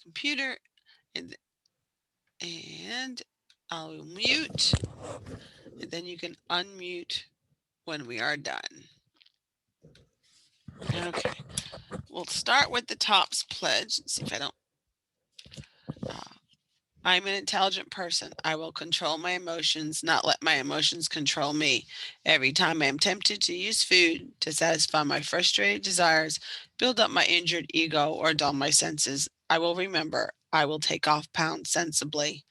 computer, and I'll mute, and then you can unmute when we are done. Okay, we'll start with the TOPS pledge. Let's see if I don't. I'm an intelligent person. I will control my emotions, not let my emotions control me. Every time I am tempted to use food to satisfy my frustrated desires, build up my injured ego, or dull my senses, I will remember I will take off pounds sensibly.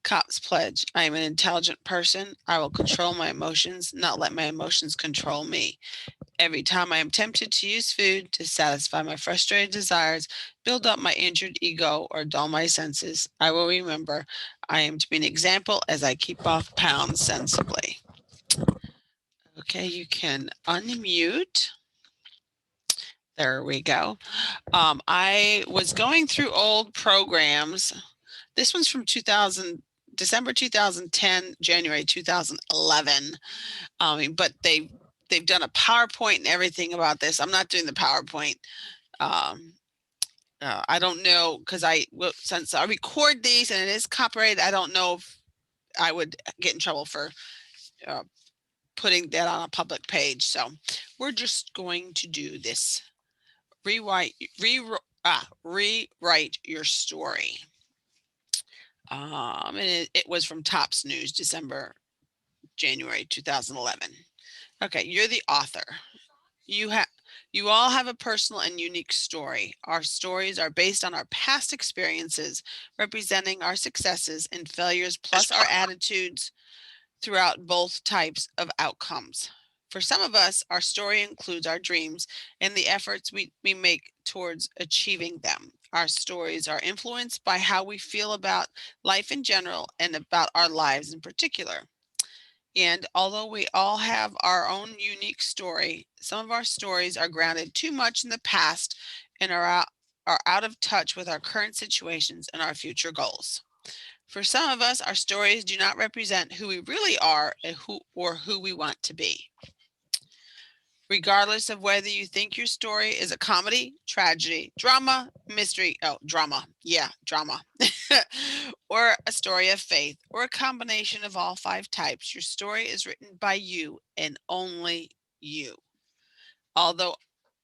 COPS pledge. I am an intelligent person. I will control my emotions, not let my emotions control me. Every time I am tempted to use food to satisfy my frustrated desires, build up my injured ego, or dull my senses, I will remember I am to be an example as I keep off pounds sensibly. Okay, you can unmute. There we go. I was going through old programs. This one's from December 2010, January 2011. But they've done a PowerPoint and everything about this. I'm not doing the PowerPoint. I don't know, because since I record these and it is copyrighted, I don't know if I would get in trouble for putting that on a public page. So we're just going to do this. Rewrite your story. And it was from Tops News, January 2011. Okay, you're the author. You all have a personal and unique story. Our stories are based on our past experiences, representing our successes and failures, plus our attitudes throughout both types of outcomes. For some of us, our story includes our dreams and the efforts we make towards achieving them. Our stories are influenced by how we feel about life in general and about our lives in particular. And although we all have our own unique story, some of our stories are grounded too much in the past and are out of touch with our current situations and our future goals. For some of us, our stories do not represent who we really are and who we want to be. Regardless of whether you think your story is a comedy, tragedy, drama, mystery, drama, or a story of faith, or a combination of all 5 types, your story is written by you and only you. Although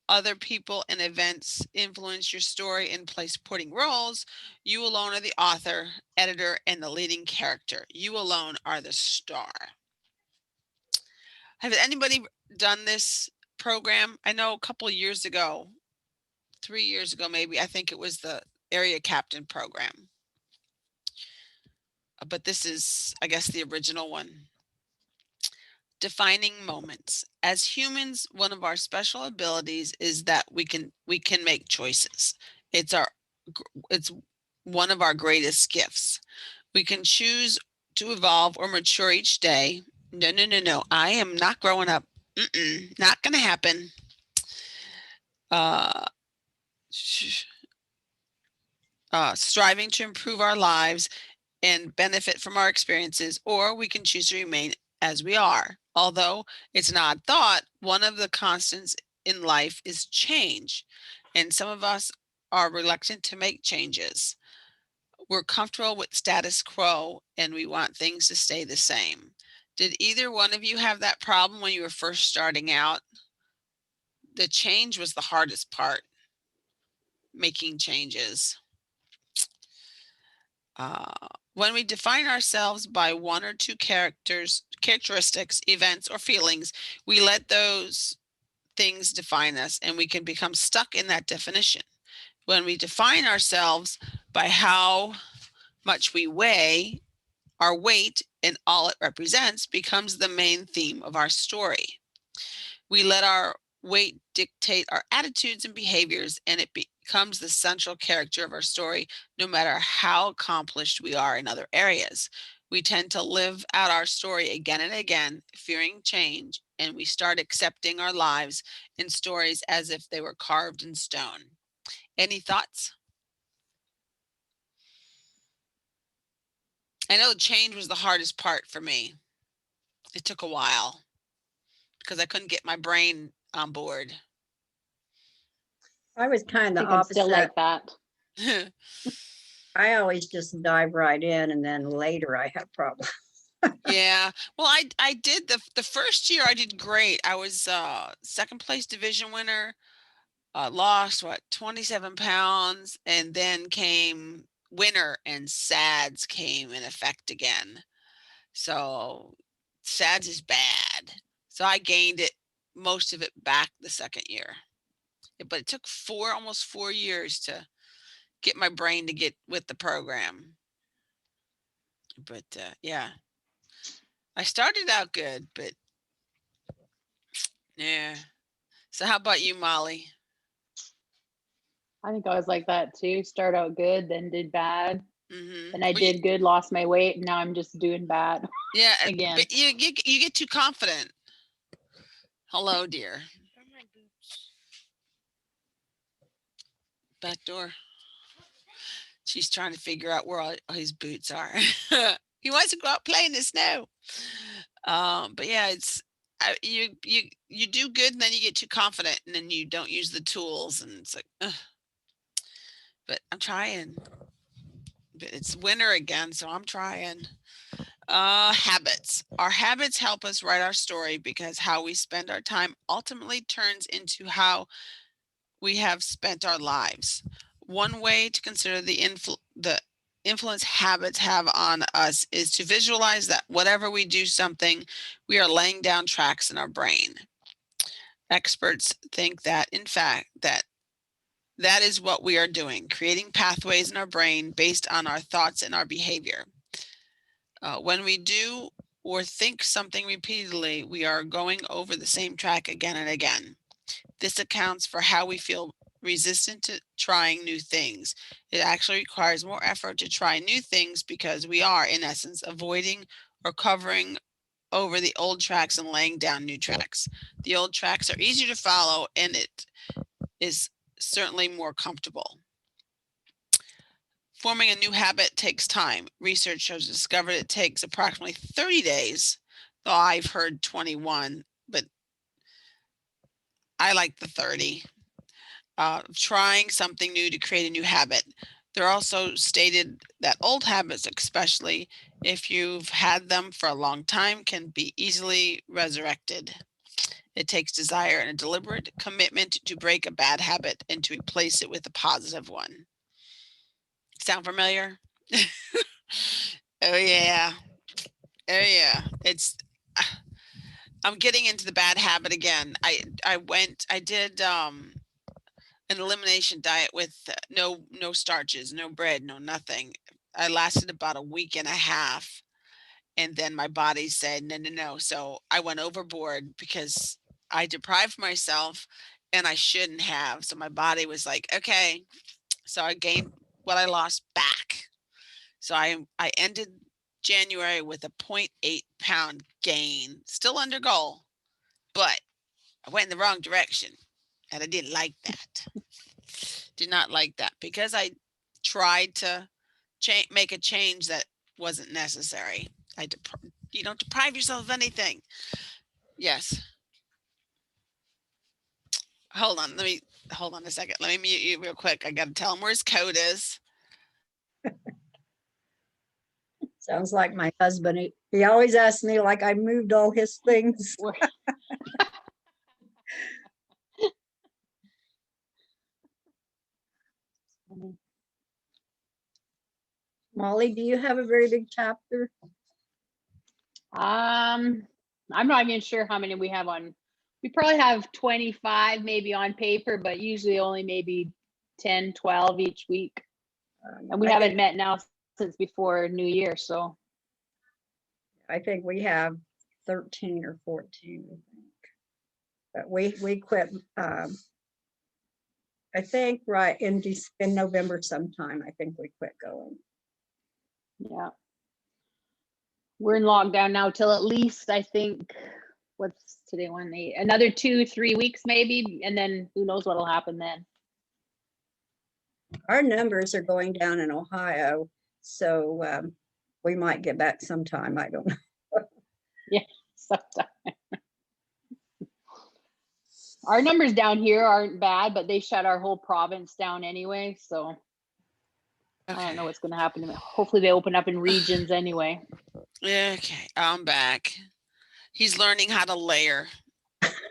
other people and events influence your story and play supporting roles, you alone are the author, editor, and the leading character. You alone are the star. Has anybody done this program? I know a couple of years ago, 3 years ago maybe, I think it was the area captain program. But this is, I guess, the original one. Defining moments. As humans, one of our special abilities is that we can make choices. It's one of our greatest gifts. We can choose to evolve or mature each day. No. I am not growing up. Not going to happen. Striving to improve our lives and benefit from our experiences, or we can choose to remain as we are. Although it's an odd thought, one of the constants in life is change, and some of us are reluctant to make changes. We're comfortable with status quo and we want things to stay the same. Did either one of you have that problem when you were first starting out? The change was the hardest part, making changes. When we define ourselves by one or two characteristics, events, or feelings, we let those things define us and we can become stuck in that definition. When we define ourselves by how much we weigh, our weight and all it represents becomes the main theme of our story. We let our weight dictate our attitudes and behaviors, and it becomes the central character of our story, no matter how accomplished we are in other areas. We tend to live out our story again and again, fearing change, and we start accepting our lives and stories as if they were carved in stone. Any thoughts? I know change was the hardest part for me. It took a while because I couldn't get my brain on board. I was kind I of think I'm still opposite. like that. I always just dive right in, and then later I have problems. Yeah. Well, I did the first year I did great. I was second place division winner. Lost what 27 pounds, and then came winter and SADS came in effect again. So SADS is bad. So I gained it most of it back the second year. But it took almost 4 years to get my brain to get with the program. But yeah, I started out good, but yeah. So how about you, Molly? I think I was like that too. Start out good, then did bad. Mm-hmm. Then I Well, you, did good, lost my weight, and now I'm just doing bad yeah, again. but you get too confident. Hello, dear. Back door. She's trying to figure out where all his boots are. He wants to go out play in the snow. But yeah, it's you do good, and then you get too confident, and then you don't use the tools, and it's like, ugh. But I'm trying. But it's winter again, so I'm trying. Habits. Our habits help us write our story because how we spend our time ultimately turns into how we have spent our lives. One way to consider the influence habits have on us is to visualize that whatever we do something, we are laying down tracks in our brain. Experts think that in fact that is what we are doing, creating pathways in our brain based on our thoughts and our behavior. When we do or think something repeatedly, we are going over the same track again and again. This accounts for how we feel resistant to trying new things. It actually requires more effort to try new things because we are, in essence, avoiding or covering over the old tracks and laying down new tracks. The old tracks are easier to follow, and it is certainly more comfortable. Forming a new habit takes time. Research has discovered it takes approximately 30 days, though I've heard 21, but I like the 30. Trying something new to create a new habit. They're also stated that old habits, especially if you've had them for a long time, can be easily resurrected. It takes desire and a deliberate commitment to break a bad habit and to replace it with a positive one. Sound familiar? Oh yeah. Oh yeah. I'm getting into the bad habit again. I did an elimination diet with no starches, no bread, no nothing. I lasted about a week and a half, and then my body said no, no, no. So I went overboard because I deprived myself, and I shouldn't have. So my body was like, okay. So I gained what I lost back. So I ended January with a 0.8 pound gain, still under goal, but I went in the wrong direction, and I didn't like that. Did not like that because I tried to make a change that wasn't necessary. You don't deprive yourself of anything. Yes. Hold on. Hold on a second. Let me mute you real quick. I got to tell him where his code is. Sounds like my husband. He always asks me like I moved all his things. Molly, do you have a very big chapter? I'm not even sure how many we have on. We probably have 25 maybe on paper, but usually only maybe 10, 12 each week. And we haven't met now since before New Year, so I think we have 13 or 14, I think. But we quit I think right in November sometime, I think we quit going. yeah. We're in lockdown now till at least I think what's today 1 8 another 2-3 weeks maybe, and then who knows what'll happen then. Our numbers are going down in Ohio, so we might get back sometime. I don't know. Yeah, sometime. Our numbers down here aren't bad, but they shut our whole province down anyway, so I don't know Okay. what's going to happen. Hopefully they open up in regions anyway. Okay, I'm back. He's learning how to layer.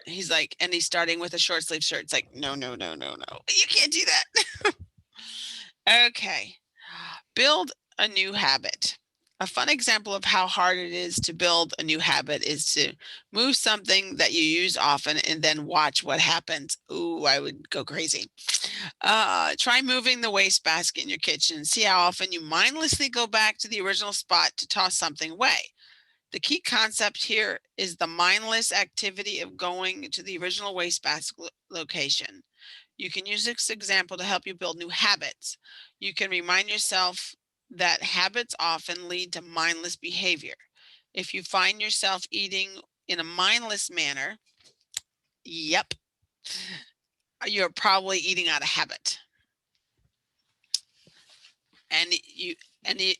He's like, and he's starting with a short sleeve shirt. It's like, no, no, no, no, no. You can't do that. Okay. Build a new habit. A fun example of how hard it is to build a new habit is to move something that you use often and then watch what happens. Ooh, I would go crazy. Try moving the wastebasket in your kitchen. See how often you mindlessly go back to the original spot to toss something away. The key concept here is the mindless activity of going to the original wastebasket location. You can use this example to help you build new habits. You can remind yourself that habits often lead to mindless behavior. If you find yourself eating in a mindless manner, yep, you're probably eating out of habit. And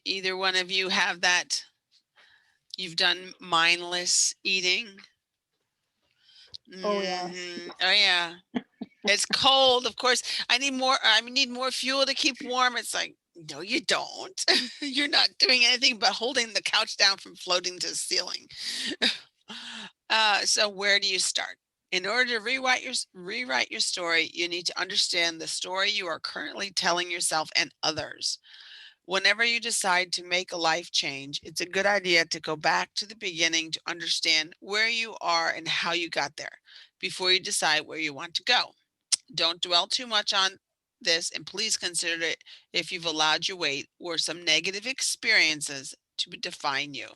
either one of you have that? You've done mindless eating? Oh, yes. Oh yeah. It's cold, of course. I need more fuel to keep warm. It's like, no, you don't. You're not doing anything but holding the couch down from floating to the ceiling. So where do you start? In order to rewrite your story, you need to understand the story you are currently telling yourself and others. Whenever you decide to make a life change, it's a good idea to go back to the beginning to understand where you are and how you got there before you decide where you want to go. Don't dwell too much on this, and please consider it if you've allowed your weight or some negative experiences to define you.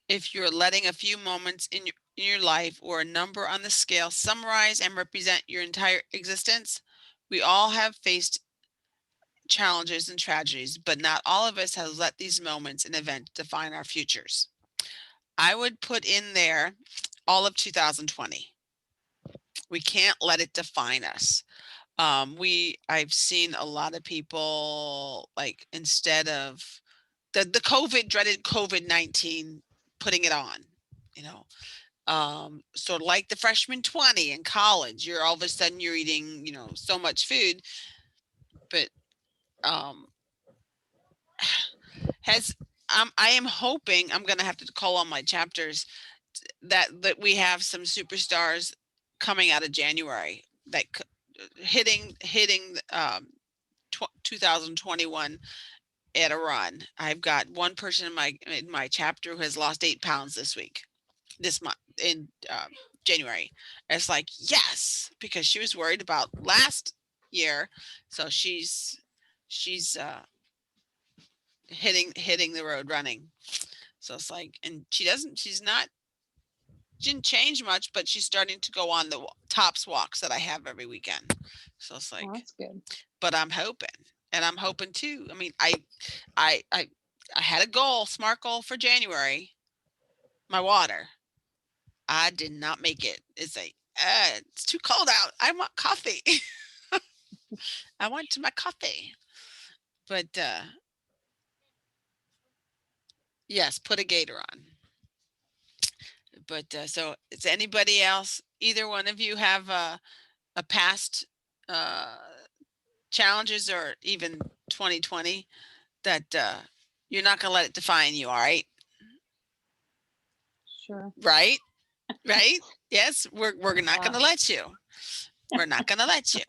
If you're letting a few moments in your life or a number on the scale summarize and represent your entire existence, we all have faced challenges and tragedies, but not all of us have let these moments and events define our futures. I would put in there all of 2020. We can't let it define us. I've seen a lot of people, like, instead of the COVID dreaded COVID-19, putting it on, you know, sort of like the freshman 20 in college. You're all of a sudden you're eating, so much food, but um, has I am hoping I'm gonna have to call on my chapters that we have some superstars coming out of January that hitting 2021 at a run. I've got one person in my chapter who has lost 8 pounds this month in January. And it's like, yes, because she was worried about last year, so she's hitting the road running. So it's like, and she didn't change much, but she's starting to go on the tops walks that I have every weekend. So it's Oh, like, that's good. but I'm hoping, and I'm hoping too. I mean, I had a goal, smart goal for January. My water, I did not make it. It's like, it's too cold out. I want coffee. I want my coffee. But yes, put a gator on. But so, is anybody else? Either one of you have a past uh, challenges or even 2020 that you're not going to let it define you? All right, Sure. right, right. Yes, we're not going Yeah. to let you. We're not going to let you.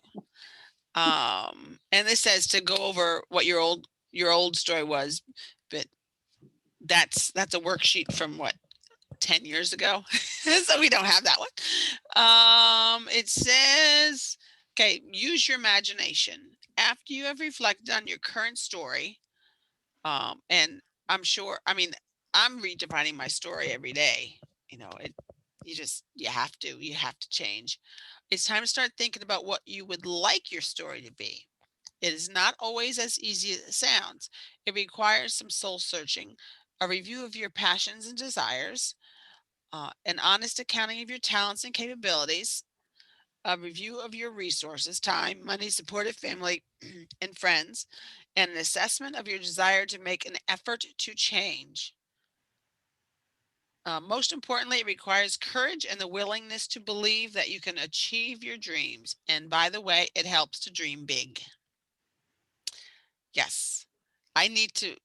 And this says to go over what your old story was, but that's a worksheet from what, 10 years ago. So we don't have that one. It says, okay, use your imagination after you have reflected on your current story. And I mean, I'm redefining my story every day. You have to change. It's time to start thinking about what you would like your story to be. It is not always as easy as it sounds. It requires some soul searching, a review of your passions and desires, an honest accounting of your talents and capabilities, a review of your resources, time, money, supportive family, and friends, and an assessment of your desire to make an effort to change. Most importantly, it requires courage and the willingness to believe that you can achieve your dreams. And by the way, it helps to dream big. Yes. I need to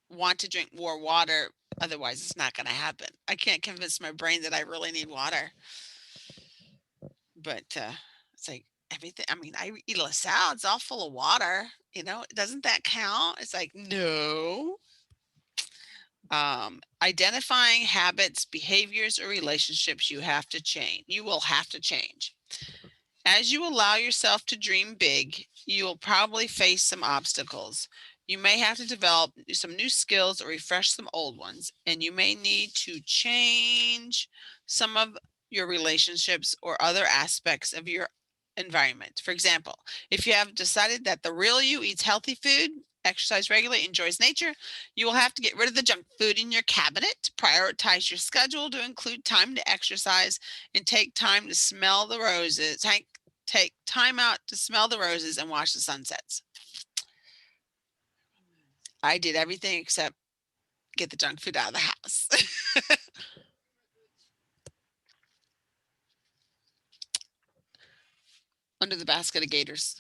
want to drink more water. Otherwise, it's not going to happen. I can't convince my brain that I really need water. But it's like everything. I mean, I eat a salad. It's all full of water. Doesn't that count? It's like, no. Identifying habits, behaviors, or relationships you have to change. You will have to change. As you allow yourself to dream big, you will probably face some obstacles. You may have to develop some new skills or refresh some old ones, and you may need to change some of your relationships or other aspects of your environment. For example, if you have decided that the real you eats healthy food, exercise regularly, enjoys nature, you will have to get rid of the junk food in your cabinet, prioritize your schedule to include time to exercise, and take time to smell the roses. Take time out to smell the roses and watch the sunsets. I did everything except get the junk food out of the house. Under the basket of gators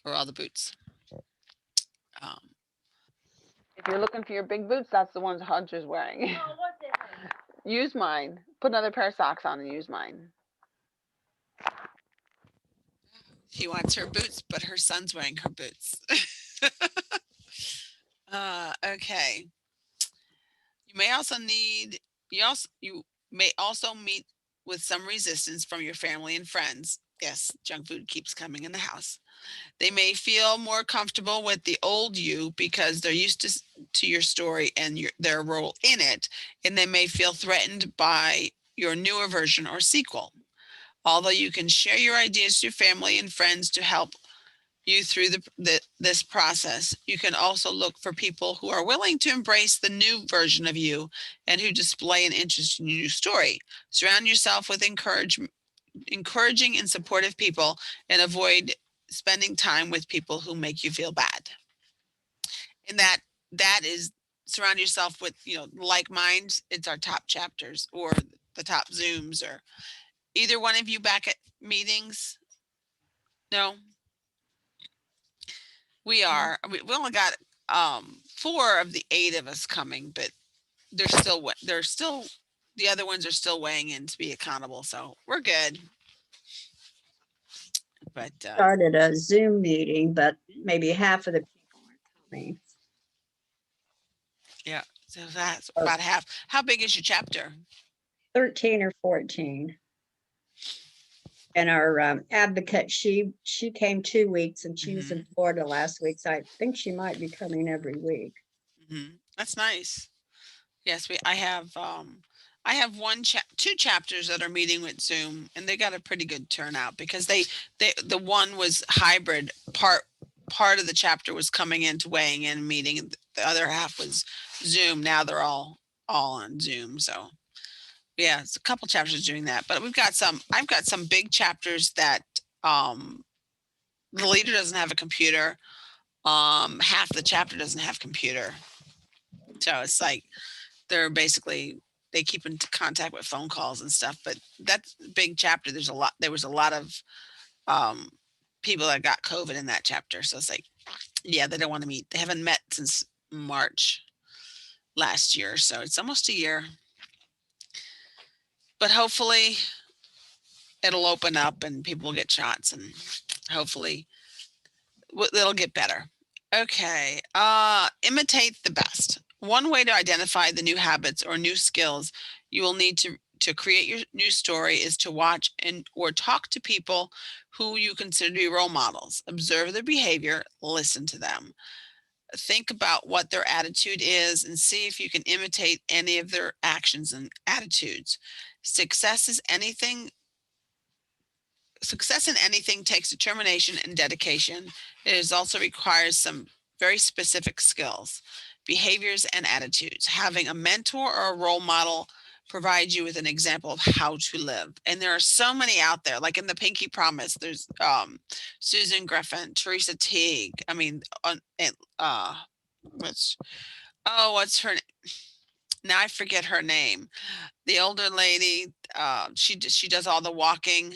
or all the boots. If you're looking for your big boots, that's the ones Hunter's wearing. Oh, what the heck? Use mine. Put another pair of socks on and use mine. She wants her boots, but her son's wearing her boots. Okay. You may also meet with some resistance from your family and friends. Yes, junk food keeps coming in the house. They may feel more comfortable with the old you because they're used to your story and their role in it, and they may feel threatened by your newer version or sequel. Although you can share your ideas to your family and friends to help you through this process, you can also look for people who are willing to embrace the new version of you and who display an interest in your new story. Surround yourself with encouraging and supportive people, and avoid spending time with people who make you feel bad. And that is, surround yourself with like minds. It's our top chapters or the top Zooms, or either one of you back at meetings. No, we are. We only got 4 of the 8 of us coming, but they're still the other ones are still weighing in to be accountable, so we're good. But Started a Zoom meeting, but maybe half of the people aren't coming. yeah, so that's about half. How big is your chapter? 13 or 14. And our advocate, she came 2 weeks, and she was in Florida last week, so I think she might be coming every week. That's nice. Yes, I have 2 chapters that are meeting with Zoom, and they got a pretty good turnout because the one was hybrid. Part of the chapter was coming in to weighing in meeting, and the other half was Zoom. Now they're all on Zoom. So yeah, it's a couple chapters doing that, but I've got some big chapters that the leader doesn't have a computer. Half the chapter doesn't have computer. So it's like they're basically, they keep in contact with phone calls and stuff, but that's a big chapter. There was a lot of people that got COVID in that chapter. So it's like, yeah, they don't want to meet. They haven't met since March last year. So it's almost a year. But hopefully it'll open up and people will get shots, and hopefully it'll get better. Okay. Imitate the best. One way to identify the new habits or new skills you will need to create your new story is to watch or talk to people who you consider to be role models. Observe their behavior, listen to them. Think about what their attitude is and see if you can imitate any of their actions and attitudes. Success in anything takes determination and dedication. It also requires some very specific skills, behaviors, and attitudes. Having a mentor or a role model provides you with an example of how to live. And there are so many out there, like in the Pinky Promise, there's Susan Griffin, Teresa Teague. I mean, what's her name? Now I forget her name. The older lady, she does all the walking.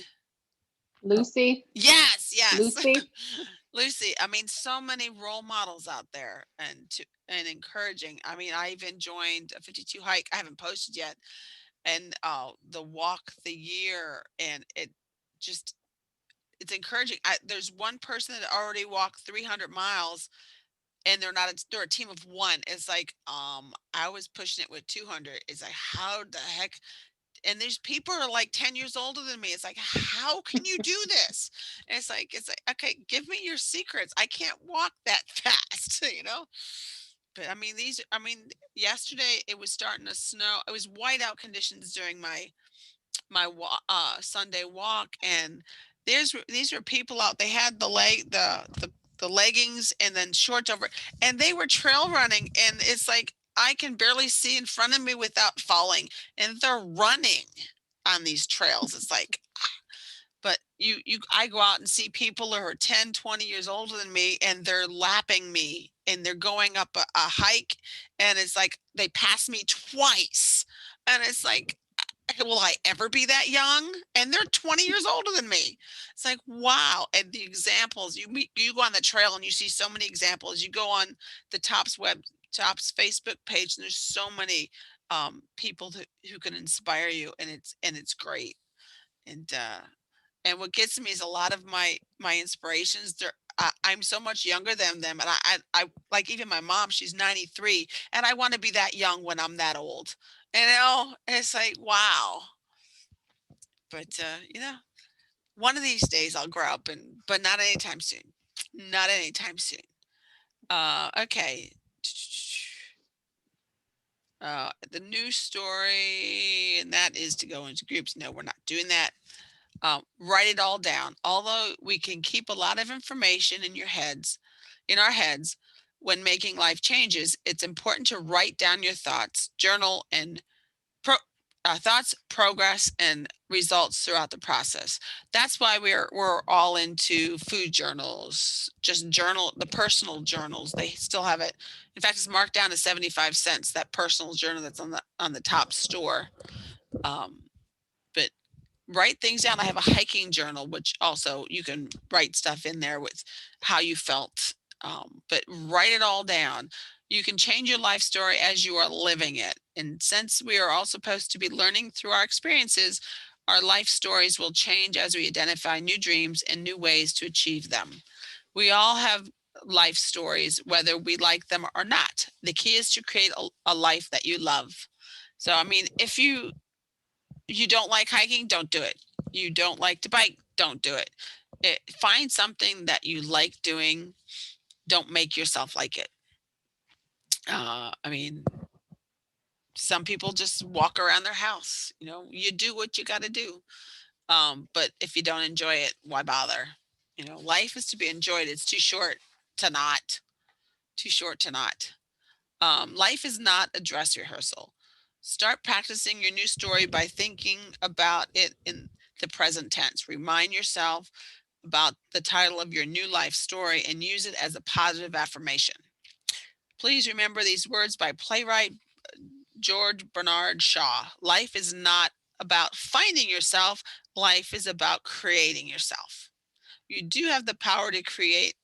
Lucy. Yes. Lucy. Lucy, I mean, so many role models out there and encouraging. I mean, I even joined a 52 hike. I haven't posted yet, and the walk the year, and just it's encouraging. There's one person that already walked 300 miles, and they're a team of one. It's like I was pushing it with 200. It's like, how the heck? And there's people are like 10 years older than me. It's like, how can you do this? And it's like, okay, give me your secrets. I can't walk that fast, you know? But I mean, yesterday it was starting to snow. It was whiteout conditions during my Sunday walk, and these were people out. They had the leggings and then shorts over, and they were trail running, and it's like I can barely see in front of me without falling, and they're running on these trails. It's like, but I go out and see people who are 10, 20 years older than me, and they're lapping me, and they're going up a hike, and it's like they pass me twice, and it's like, will I ever be that young? And they're 20 years older than me. It's like, wow. And the examples, you go on the trail and you see so many examples. You go on the Tops Facebook page, and there's so many people who can inspire you, and it's great. And what gets me is a lot of my inspirations. I'm so much younger than them, and I like, even my mom. She's 93, and I want to be that young when I'm that old. It's like, wow. But one of these days I'll grow up, but not anytime soon. Not anytime soon. Okay. The news story, and that is to go into groups. No, we're not doing that. Write it all down. Although we can keep a lot of information in our heads, when making life changes, it's important to write down your thoughts, journal, and thoughts, progress, and results throughout the process. That's why we're all into food journals. Just journal, the personal journals. They still have it. In fact, it's marked down to 75 cents. That personal journal that's on the top store. But write things down. I have a hiking journal, which also you can write stuff in there with how you felt. But write it all down. You can change your life story as you are living it. And since we are all supposed to be learning through our experiences, our life stories will change as we identify new dreams and new ways to achieve them. We all have life stories, whether we like them or not. The key is to create a life that you love. So, I mean, if you don't like hiking, don't do it. You don't like to bike, don't do it. Find something that you like doing. Don't make yourself like it. I mean, some people just walk around their house. You do what you got to do. But if you don't enjoy it, why bother? Life is to be enjoyed. It's too short to not. Too short to not. Life is not a dress rehearsal. Start practicing your new story by thinking about it in the present tense. Remind yourself about the title of your new life story and use it as a positive affirmation. Please remember these words by playwright George Bernard Shaw. Life is not about finding yourself. Life is about creating yourself. You do have the power to create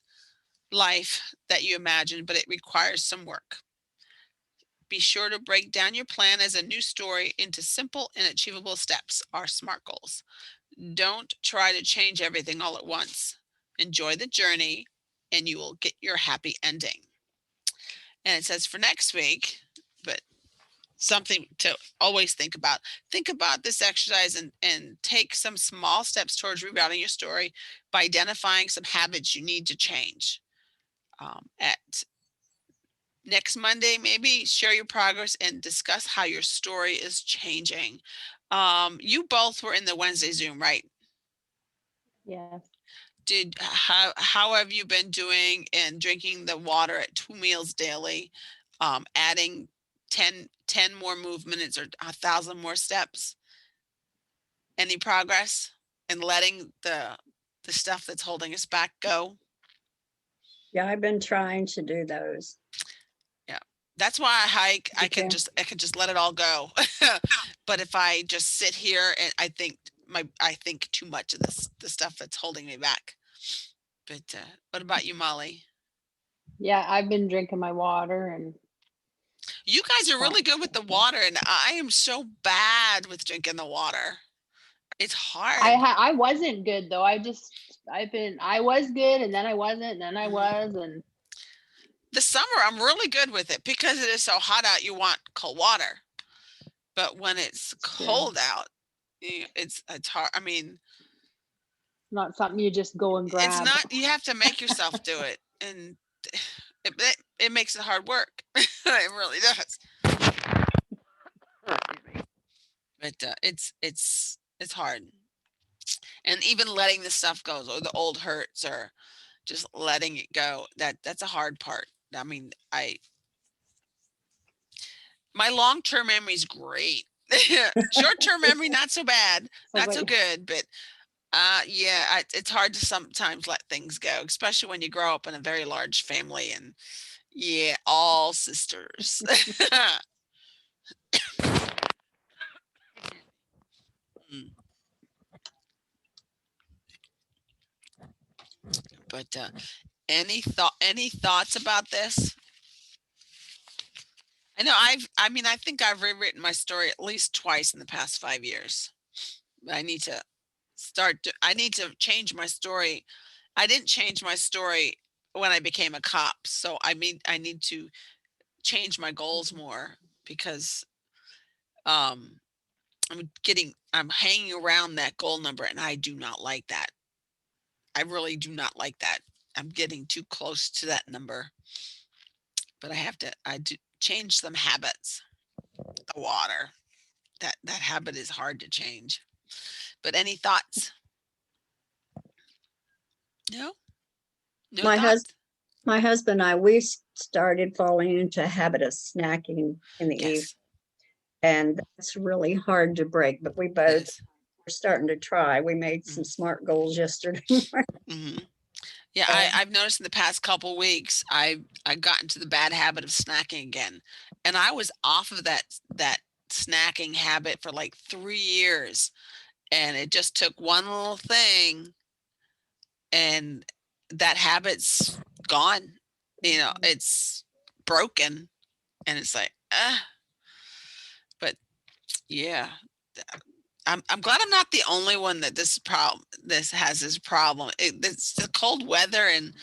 life that you imagine, but it requires some work. Be sure to break down your plan as a new story into simple and achievable steps, our SMART goals. Don't try to change everything all at once. Enjoy the journey, and you will get your happy ending. And it says for next week, but something to always think about. Think about this exercise and take some small steps towards rerouting your story by identifying some habits you need to change. At next Monday, maybe share your progress and discuss how your story is changing. You both were in the Wednesday Zoom, right? Yes. How have you been doing in drinking the water at 2 meals daily, adding 10 more movements or 1,000 more steps? Any progress in letting the stuff that's holding us back go? Yeah, I've been trying to do those. Yeah, that's why I hike. I can Okay. just let it all go. But if I just sit here and I think too much of the stuff that's holding me back. But what about you, Molly? Yeah, I've been drinking my water and You guys are really good with the water, and I am so bad with drinking the water. It's hard. I wasn't good though. I was good and then I wasn't and then I was and The summer, I'm really good with it because it is so hot out. You want cold water, but when it's cold out, it's hard. I mean, not something you just go and it's grab. not. You have to make yourself do it, and it makes it hard work. It really does. But it's hard, and even letting the stuff go, or the old hurts, or just letting it go. That's a hard part. I mean, my long-term memory is great. Short-term memory, not so bad, not so good, but yeah, it's hard to sometimes let things go, especially when you grow up in a very large family and yeah, all sisters. Mm. But any thoughts about this? I think I've rewritten my story at least twice in the past 5 years. I need to I need to change my story. I didn't change my story when I became a cop. So I need to change my goals more because um I'm hanging around that goal number and I do not like that. I really do not like that. I'm getting too close to that number. But I do change some habits. The water. That habit is hard to change. But any thoughts? No? No My thoughts? husband, my husband and I, we started falling into a habit of snacking in the evening, Yes, and that's really hard to break. But we it both is. are starting to try. We made some smart goals yesterday morning. Hmm. Yeah, Uh, I've noticed in the past couple weeks I got into the bad habit of snacking again, and I was off of that snacking habit for like 3 years, and it just took one little thing, and that habit's gone. It's broken, and it's like, but yeah, I'm glad I'm not the only one that this has this problem. It's the cold weather and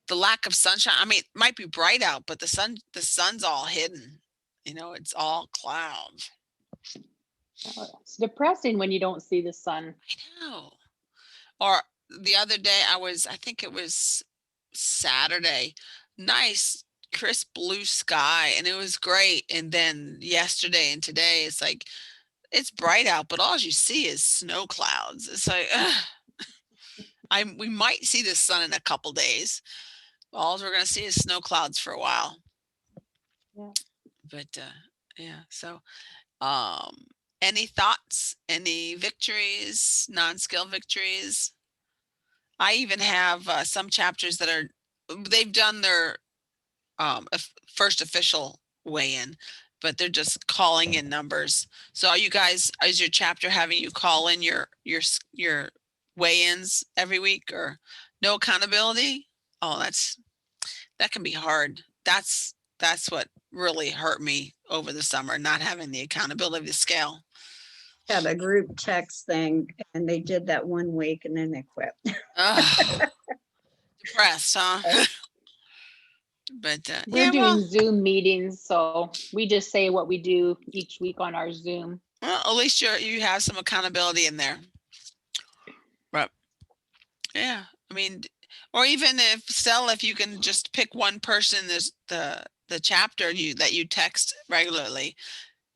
the lack of sunshine. I mean, it might be bright out, but the sun's all hidden. It's all clouds. It's depressing when you don't see the sun. I know. Or the other day, I think it was Saturday, nice crisp blue sky, and it was great. And then yesterday and today, it's like it's bright out, but all you see is snow clouds. It's like, we might see the sun in a couple days. All we're gonna see is snow clouds for a while. Yeah. But yeah, so um any thoughts, any victories, non-skill victories? I even have some chapters that they've done their first official weigh-in, but they're just calling in numbers. So are you guys, is your chapter having you call in your weigh-ins every week, or no accountability? Oh, that can be hard. That's what really hurt me over the summer, not having the accountability of the scale. have a group text thing, and they did that 1 week and then they quit. Depressed, huh? But We're yeah, well, doing Zoom meetings, so we just say what we do each week on our Zoom. at least you have some accountability in there. But yeah, I mean, or even if you can just pick one person, there's the chapter that you text regularly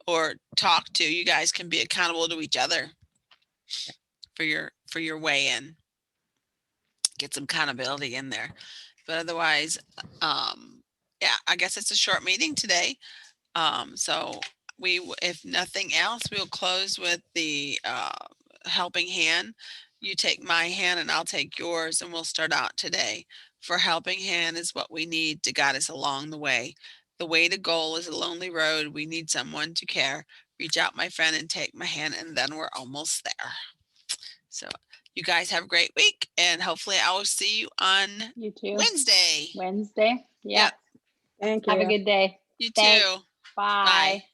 or talk to, you guys can be accountable to each other for your weigh in. Get some accountability in there. But otherwise, yeah, I guess it's a short meeting today. So if nothing else, we'll close with the helping hand. You take my hand and I'll take yours, and we'll start out today. For helping hand is what we need to guide us along the way. The way to goal is a lonely road. We need someone to care. Reach out, my friend, and take my hand, and then we're almost there. So you guys have a great week, and hopefully I will see you on You too. Wednesday. Wednesday. Yeah. Thank you. Have a good day. You Thanks. too. Bye. Bye.